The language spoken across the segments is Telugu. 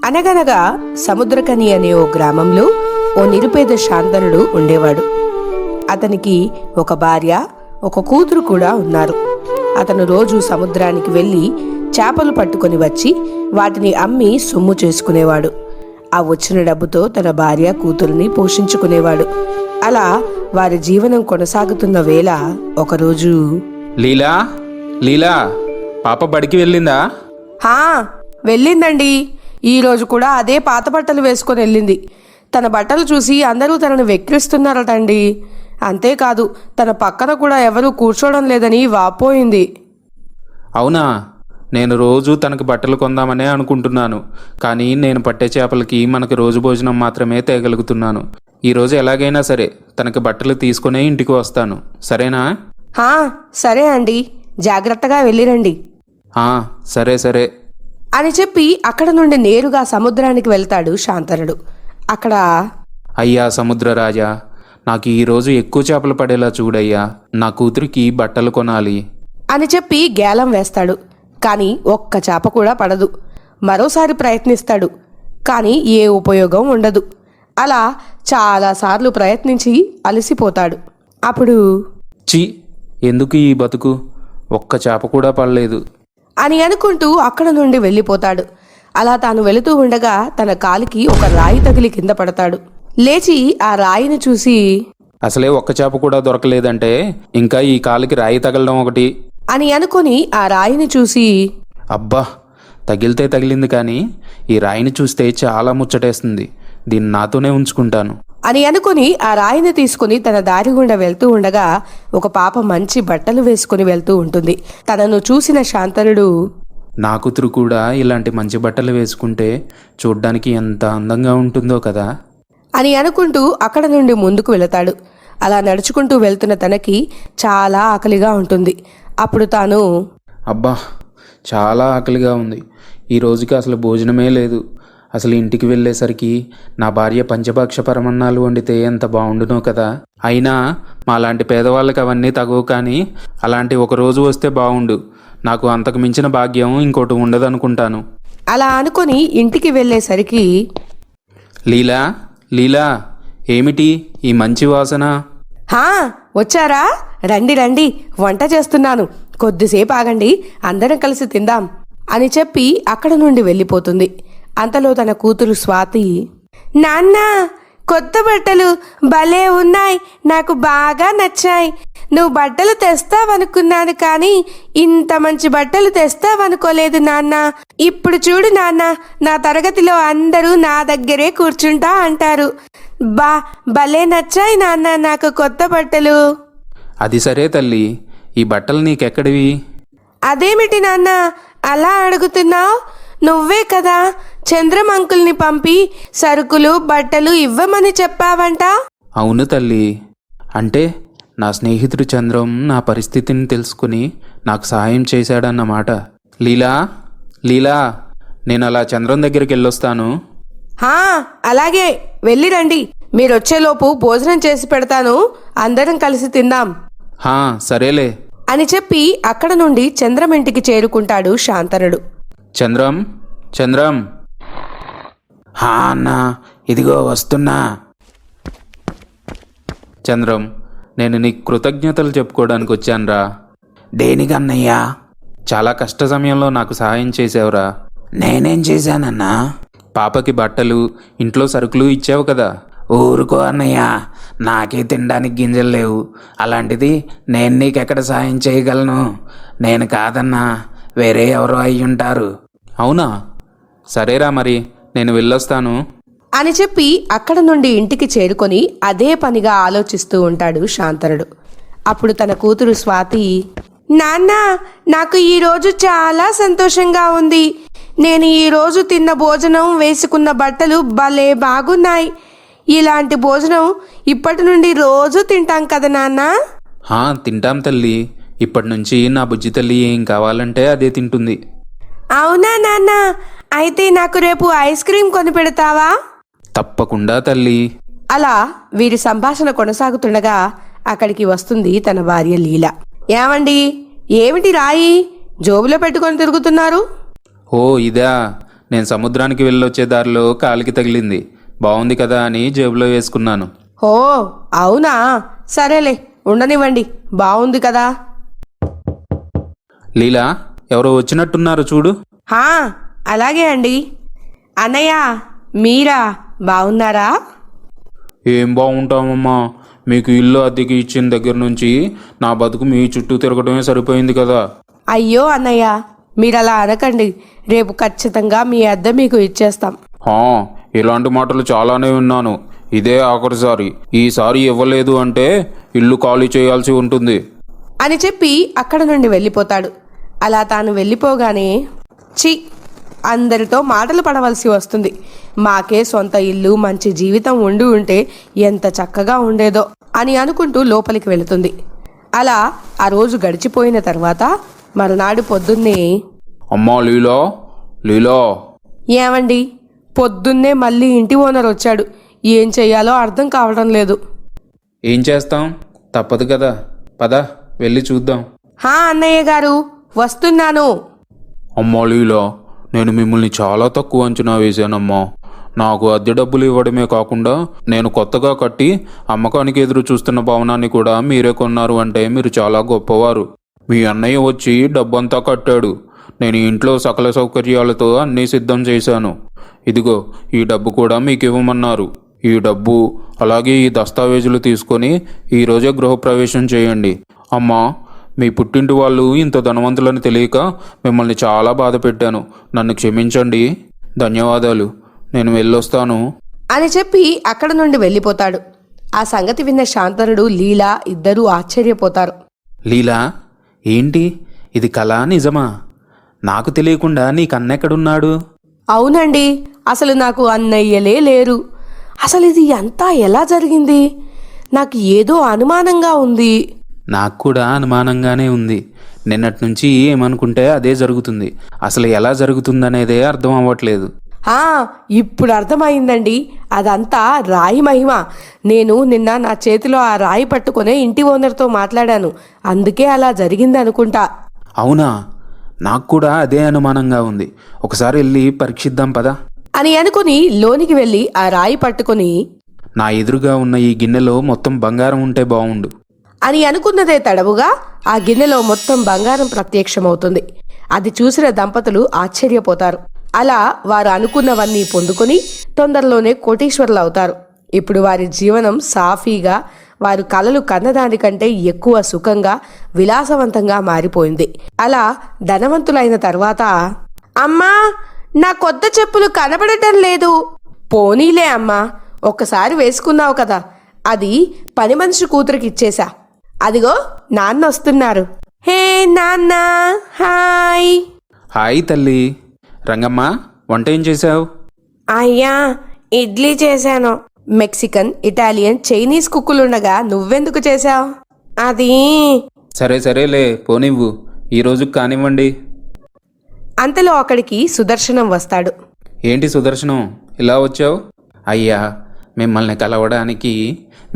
అనగనగా సముద్రకని అనే ఓ గ్రామంలో ఓ నిరుపేద శాంతనుడు ఉండేవాడు. అతనికి ఒక భార్య, ఒక కూతురు కూడా ఉన్నారు. అతను రోజు సముద్రానికి వెళ్ళి చేపలు పట్టుకొని వచ్చి వాటిని అమ్మి సొమ్ము చేసుకునేవాడు. ఆ వచ్చిన డబ్బుతో తన భార్య, కూతురుని పోషించుకునేవాడు. అలా వారి జీవనం కొనసాగుతున్న వేళ ఒకరోజు, లీలా లీలా పాప బడికి వెళ్ళిందా? హా వెళ్ళిందండి. ఈరోజు కూడా అదే పాత బట్టలు వేసుకొని వెళ్ళింది. తన బట్టలు చూసి అందరూ తనను వెక్కిరిస్తున్నారటండి. అంతేకాదు తన పక్కన కూడా ఎవరూ కూర్చోవడం లేదని వాపోయింది. అవునా? నేను రోజు తనకు బట్టలు కొందామనే అనుకుంటున్నాను. కానీ నేను పట్టే చేపలకి మనకు రోజు భోజనం మాత్రమే తేగలుగుతున్నాను. ఈరోజు ఎలాగైనా సరే తనకు బట్టలు తీసుకునే ఇంటికి వస్తాను. సరేనా? హా సరే అండి, జాగ్రత్తగా వెళ్ళిరండి సరే సరే అని చెప్పి అక్కడ నుండి నేరుగా సముద్రానికి వెళ్తాడు శాంతనుడు. అక్కడ, అయ్యా సముద్రరాజా, నాకు ఈరోజు ఎక్కువ చేపలు పడేలా చూడయ్యా. నా కూతురికి బట్టలు కొనాలి అని చెప్పి గేలం వేస్తాడు. కానీ ఒక్క చేప కూడా పడదు. మరోసారి ప్రయత్నిస్తాడు, కానీ ఏ ఉపయోగం ఉండదు. అలా చాలాసార్లు ప్రయత్నించి అలసిపోతాడు. అప్పుడు, చి, ఎందుకు ఈ బతుకు? ఒక్క చేప కూడా పడలేదు అని అనుకుంటూ అక్కడ నుండి వెళ్ళిపోతాడు. అలా తాను వెళుతూ ఉండగా తన కాలికి ఒక రాయి తగిలి కింద పడతాడు. లేచి ఆ రాయిని చూసి, అసలే ఒక్క చేప కూడా దొరకలేదంటే ఇంకా ఈ కాలికి రాయి తగలడం ఒకటి అని అనుకుని ఆ రాయిని చూసి, అబ్బా, తగిలితే తగిలింది, కానీ ఈ రాయిని చూస్తే చాలా ముచ్చటేస్తుంది. దీన్ని నాతోనే ఉంచుకుంటాను అని అనుకుని ఆ రాయిని తీసుకుని తన దారి గుండా వెళ్తూ ఉండగా ఒక పాప మంచి బట్టలు వేసుకుని వెళ్తూ ఉంటుంది. తనను చూసిన శాంతనుడు, నా కూతురు కూడా ఇలాంటి మంచి బట్టలు వేసుకుంటే చూడ్డానికి ఎంత అందంగా ఉంటుందో కదా అని అనుకుంటూ అక్కడ నుండి ముందుకు వెళతాడు. అలా నడుచుకుంటూ వెళ్తున్న తనకి చాలా ఆకలిగా ఉంటుంది. అప్పుడు తాను, అబ్బా, చాలా ఆకలిగా ఉంది. ఈ రోజుకి అసలు భోజనమే లేదు. అసలు ఇంటికి వెళ్ళేసరికి నా భార్య పంచభక్ష పరమన్నాలు వండితే ఎంత బాగుండునో కదా. అయినా మాలాంటి పేదవాళ్ళకి అవన్నీ తగవు, కానీ అలాంటి ఒక రోజు వస్తే బాగుండు. నాకు అంతకు మించిన భాగ్యం ఇంకోటి ఉండదనుకుంటాను. అలా అనుకుని ఇంటికి వెళ్ళేసరికి, లీలా లీలా, ఏమిటి ఈ మంచి వాసన? హా వచ్చారా, రండి రండి, వంట చేస్తున్నాను, కొద్దిసేపు ఆగండి, అందరం కలిసి తిందాం అని చెప్పి అక్కడ నుండి వెళ్ళిపోతుంది. అంతలో తన కూతురు స్వాతి, నాన్న, కొత్త బట్టలు భలే ఉన్నాయి, నాకు బాగా నచ్చాయి. నువ్వు బట్టలు తెస్తావనుకున్నాను, కానీ ఇంత మంచి బట్టలు తెస్తావనుకోలేదు నాన్న. ఇప్పుడు చూడు నాన్న, నా తరగతిలో అందరూ నా దగ్గరే కూర్చుంటా అంటారు. భలే నచ్చాయి నాన్న నాకు కొత్త బట్టలు. అది సరే తల్లి, ఈ బట్టలు నీకెక్కడివి? అదేమిటి నాన్న అలా అడుగుతున్నావు? నువ్వే కదా చంద్రం అంకుల్ని పంపి సరుకులు, బట్టలు ఇవ్వమని చెప్పావంట. అవును తల్లి, అంటే నా స్నేహితుడు చంద్రం నా పరిస్థితిని తెలుసుకుని నాకు సహాయం చేశాడన్నమాట. లీలా లీలా, నేను అలా చంద్రం దగ్గరికి వెళ్ళొస్తాను. హా అలాగే, వెళ్ళిరండి. మీరొచ్చేలోపు భోజనం చేసి పెడతాను, అందరం కలిసి తిందాం సరేలే అని చెప్పి అక్కడ నుండి చంద్రం ఇంటికి చేరుకుంటాడు శాంతనుడు. చంద్రం చంద్రం. అన్నా, ఇదిగో వస్తున్నా. చంద్రం, నేను నీకు కృతజ్ఞతలు చెప్పుకోవడానికి వచ్చానురా. దేనికన్నయ్యా? చాలా కష్ట సమయంలో నాకు సహాయం చేసావురా. నేనేం చేశానన్నా? పాపకి బట్టలు, ఇంట్లో సరుకులు ఇచ్చావు కదా. ఊరుకో అన్నయ్య, నాకే తినడానికి గింజలు లేవు. అలాంటిది నేను నీకెక్కడ సాయం చేయగలను? నేను కాదన్నా, వేరే ఎవరో అయ్యుంటారు. అవునా? సరేరా, మరి నేను వెళ్ళొస్తాను అని చెప్పి అక్కడ నుండి ఇంటికి చేరుకొని అదే పనిగా ఆలోచిస్తూ ఉంటాడు శాంతనుడు. అప్పుడు తన కూతురు స్వాతి, నాన్న, నాకు ఈరోజు చాలా సంతోషంగా ఉంది. నేను ఈరోజు తిన్న భోజనం, వేసుకున్న బట్టలు భలే బాగున్నాయి. ఇలాంటి భోజనం ఇప్పటి నుండి రోజు తింటాం కదా నాన్న. తింటాం తల్లి. ఇప్పటి నుంచి నా బుజ్జి తల్లి ఏం కావాలంటే అదే తింటుంది. అవునా నాన్న? అయితే నాకు రేపు ఐస్ క్రీమ్ కొని పెడతావా? తప్పకుండా తల్లి. అలా వీరి సంభాషణ కొనసాగుతుండగా అక్కడికి వస్తుంది తన భార్య లీల. ఏమండి, ఏమిటి రాయి జోబులో పెట్టుకొని తిరుగుతున్నారు? ఓ ఇదా, నేను సముద్రానికి వెళ్ళొచ్చే దారిలో కాలికి తగిలింది. బాగుంది కదా అని జేబులో వేసుకున్నాను. ఓ అవునా, సరేలే ఉండనివ్వండి, బాగుంది కదా. లీలా, ఎవరో వచ్చినట్టున్నారు చూడు. హా అలాగే అండి. అన్నయ్య మీరా, బాగున్నారా? ఏం బాగుంటామమ్మా, మీకు ఇల్లు అద్దెకి ఇచ్చిన దగ్గర నుంచి నా బతుకు మీ చుట్టూ తిరగడమే సరిపోయింది కదా. అయ్యో అన్నయ్య, మీరలా అనకండి, రేపు ఖచ్చితంగా మీ అద్దె మీకు ఇచ్చేస్తాం. ఇలాంటి మాటలు చాలానే విన్నాను. ఇదే ఆఖరిసారి. ఈసారి ఇవ్వలేదు అంటే ఇల్లు ఖాళీ చేయాల్సి ఉంటుంది అని చెప్పి అక్కడ నుండి వెళ్ళిపోతాడు. అలా తాను వెళ్ళిపోగానే చి, అందరితో మాటలు పడవలసి వస్తుంది. మాకే సొంత ఇల్లు, మంచి జీవితం ఉండి ఉంటే ఎంత చక్కగా ఉండేదో అని అనుకుంటూ లోపలికి వెళుతుంది. అలా ఆ రోజు గడిచిపోయిన తర్వాత మరునాడు పొద్దున్నే, అమ్మా లీలా, లీలా. ఏమండి, పొద్దున్నే మళ్ళీ ఇంటి ఓనర్ వచ్చాడు. ఏం చెయ్యాలో అర్థం కావడం లేదు. ఏం చేస్తాం, తప్పదు కదా, పద వెళ్ళి చూద్దాం. హా అన్నయ్య గారు, వస్తున్నాను. అమ్మా లీలా, నేను మిమ్మల్ని చాలా తక్కువ అంచనా వేశానమ్మా. నాకు అద్దె డబ్బులు ఇవ్వడమే కాకుండా నేను కొత్తగా కట్టి అమ్మకానికి ఎదురు చూస్తున్న భవనాన్ని కూడా మీరే కొన్నారు అంటే మీరు చాలా గొప్పవారు. మీ అన్నయ్య వచ్చి డబ్బంతా కట్టాడు. నేను ఇంట్లో సకల సౌకర్యాలతో అన్నీ సిద్ధం చేశాను. ఇదిగో ఈ డబ్బు కూడా మీకు ఇవ్వమన్నారు. ఈ డబ్బు అలాగే ఈ దస్తావేజులు తీసుకొని ఈరోజే గృహప్రవేశం చేయండి. అమ్మా, మీ పుట్టింటి వాళ్ళు ఇంత ధనవంతులని తెలియక మిమ్మల్ని చాలా బాధ పెట్టాను. నన్ను క్షమించండి. ధన్యవాదాలు. నేను వెళ్ళొస్తాను అని చెప్పి అక్కడ నుండి వెళ్ళిపోతాడు. ఆ సంగతి విన్న శాంతనుడు, లీలా ఇద్దరూ ఆశ్చర్యపోతారు. లీలా, ఏంటి ఇది కళ నిజమా? నాకు తెలియకుండా నీకు అన్నెక్కడున్నాడు? అవునండి, అసలు నాకు అన్నయ్యలే లేరు. అసలు ఇది అంతా ఎలా జరిగింది? నాకు ఏదో అనుమానంగా ఉంది. నాకు కూడా అనుమానంగానే ఉంది. నిన్నటి నుంచి ఏమనుకుంటే అదే జరుగుతుంది. అసలు ఎలా జరుగుతుందనేదే అర్థం అవ్వట్లేదు. ఇప్పుడు అర్థమైందండి. అదంతా రాయి మహిమ. నేను నిన్న నా చేతిలో ఆ రాయి పట్టుకునే ఇంటి ఓనర్తో మాట్లాడాను. అందుకే అలా జరిగింది అనుకుంటా. అవునా? నాకు కూడా అదే అనుమానంగా ఉంది. ఒకసారి వెళ్ళి పరీక్షిద్దాం పదా అని అనుకుని లోనికి వెళ్ళి ఆ రాయి పట్టుకుని, నా ఎదురుగా ఉన్న ఈ గిన్నెలో మొత్తం బంగారం ఉంటే బావుండు అని అనుకున్నదే తడవుగా ఆ గిన్నెలో మొత్తం బంగారం ప్రత్యక్షమవుతుంది. అది చూసిన దంపతులు ఆశ్చర్యపోతారు. అలా వారు అనుకున్నవన్నీ పొందుకొని తొందరలోనే కోటీశ్వరులు అవుతారు. ఇప్పుడు వారి జీవనం సాఫీగా, వారు కలలు కన్నదానికంటే ఎక్కువ సుఖంగా, విలాసవంతంగా మారిపోయింది. అలా ధనవంతులైన తర్వాత, అమ్మా నా కొత్త చెప్పులు కనబడటం లేదు. పోనీలే అమ్మా, ఒక్కసారి వేసుకున్నావు కదా, అది పని మనిషి కూతురికి ఇచ్చేశా. అదిగో నాన్న వస్తున్నారు. హే నాన్న, హాయ్. హాయ్ తల్లి. రంగమ్మ, వంట ఏం చేశావు? అయ్యా, ఇడ్లీ చేశాను. మెక్సికన్, ఇటాలియన్, చైనీస్ కుక్కులుండగా నువ్వెందుకు చేశావు? అది సరేలే పోనివ్వు, ఈరోజు కానివ్వండి. అంతలో అక్కడికి సుదర్శనం వస్తాడు. ఏంటి సుదర్శనం, ఇలా వచ్చావు? అయ్యా, మిమ్మల్ని కలవడానికి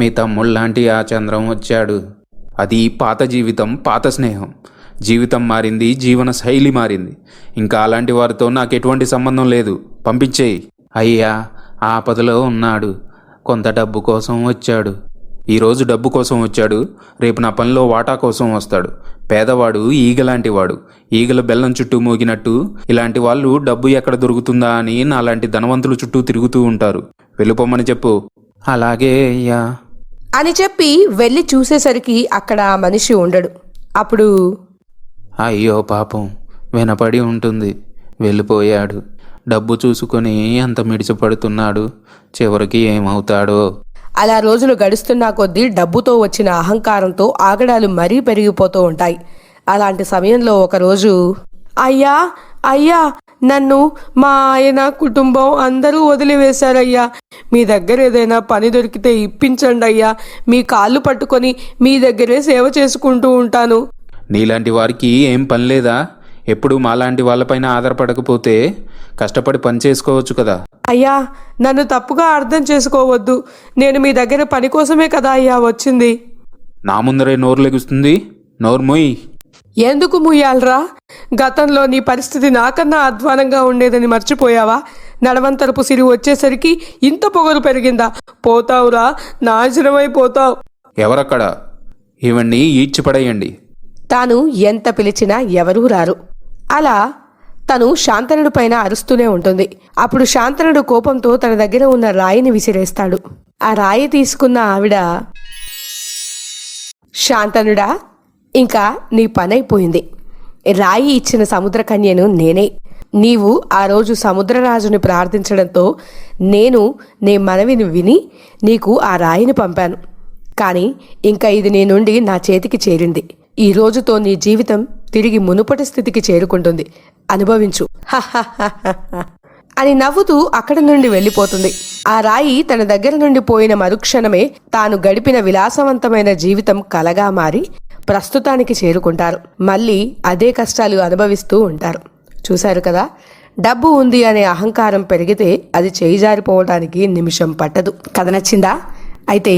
మీ తమ్ముళ్ళలాంటి ఆ చంద్రం వచ్చాడు. అది పాత జీవితం, పాత స్నేహం. జీవితం మారింది, జీవన శైలి మారింది. ఇంకా అలాంటి వారితో నాకు ఎటువంటి సంబంధం లేదు. పంపించేయి. అయ్యా, ఆపదలో ఉన్నాడు. కొంత డబ్బు కోసం వచ్చాడు. ఈరోజు డబ్బు కోసం వచ్చాడు, రేపు నా పనిలో వాటా కోసం వస్తాడు. పేదవాడు ఈగలాంటి వాడు. ఈగల బెల్లం చుట్టూ మోగినట్టు ఇలాంటి వాళ్ళు డబ్బు ఎక్కడ దొరుకుతుందా అని నాలాంటి ధనవంతులు చుట్టూ తిరుగుతూ ఉంటారు. వెళ్ళిపోమని చెప్పు. అలాగే అయ్యా అని చెప్పి వెళ్ళి చూసేసరికి అక్కడ ఆ మనిషి ఉండడు. అప్పుడు, అయ్యో పాపం, వినపడి ఉంటుంది, వెళ్ళిపోయాడు. డబ్బు చూసుకొని ఎంత మిడిచిపడుతున్నాడు. చివరికి ఏమవుతాడో. అలా రోజులు గడుస్తున్నా కొద్దీ డబ్బుతో వచ్చిన అహంకారంతో ఆగడాలు మరీ పెరిగిపోతూ ఉంటాయి. అలాంటి సమయంలో ఒకరోజు, అయ్యా అయ్యా, నన్ను మా ఆయన, కుటుంబం అందరూ వదిలివేశారయ్యా. మీ దగ్గర ఏదైనా పని దొరికితే ఇప్పించండి అయ్యా. మీ కాళ్ళు పట్టుకొని మీ దగ్గరే సేవ చేసుకుంటూ ఉంటాను. నీలాంటి వారికి ఏం పని లేదా? ఎప్పుడు మాలాంటి వాళ్ళపైన ఆధారపడకపోతే కష్టపడి పని చేసుకోవచ్చు కదా. అయ్యా, నన్ను తప్పుగా అర్థం చేసుకోవద్దు. నేను మీ దగ్గర పని కోసమే కదా అయ్యా వచ్చింది. నా ముందరే నోరు లెగుస్తుంది, నోరు మొయ్యి. ఎందుకు ముయ్యాలరా? గతంలో నీ పరిస్థితి నాకన్నా అధ్వానంగా ఉండేదని మర్చిపోయావా? నడవంతరపు సిరి వచ్చేసరికి ఇంత పొగరు పెరిగిందా? పోతావురా, నాశనమైపోతావు. ఎవరక్కడ? ఇవన్నీ ఈడ్చిపడేయండి. తాను ఎంత పిలిచినా ఎవరూ రారు. అలా తను శాంతనుడి పైన అరుస్తూనే ఉంటుంది. అప్పుడు శాంతనుడు కోపంతో తన దగ్గర ఉన్న రాయిని విసిరేస్తాడు. ఆ రాయి తీసుకున్న ఆవిడ, శాంతనుడా, ఇంకా నీ పనైపోయింది. రాయి ఇచ్చిన సముద్రకన్యను నేనే. నీవు ఆ రోజు సముద్రరాజుని ప్రార్థించడంతో నేను నీ మనవిని విని నీకు ఆ రాయిని పంపాను. కానీ ఇంకా ఇది నీ నుండి నా చేతికి చేరింది. ఈ రోజుతో నీ జీవితం తిరిగి మునుపటి స్థితికి చేరుకుంటుంది. అనుభవించు అని నవ్వుతూ అక్కడి నుండి వెళ్ళిపోతుంది. ఆ రాయి తన దగ్గర నుండి పోయిన మరుక్షణమే తాను గడిపిన విలాసవంతమైన జీవితం కలగా మారి ప్రస్తుతానికి చేరుకుంటారు. మళ్ళీ అదే కష్టాలు అనుభవిస్తూ ఉంటారు. చూశారు కదా, డబ్బు ఉంది అనే అహంకారం పెరిగితే అది చేయి జారిపోవడానికి నిమిషం పట్టదు. కథ నచ్చిందా? అయితే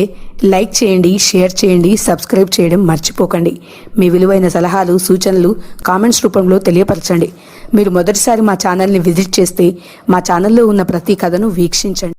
లైక్ చేయండి, షేర్ చేయండి, సబ్స్క్రైబ్ చేయడం మర్చిపోకండి. మీ విలువైన సలహాలు, సూచనలు కామెంట్స్ రూపంలో తెలియపరచండి. మీరు మొదటిసారి మా ఛానల్ని విజిట్ చేస్తే మా ఛానల్లో ఉన్న ప్రతి కథను వీక్షించండి.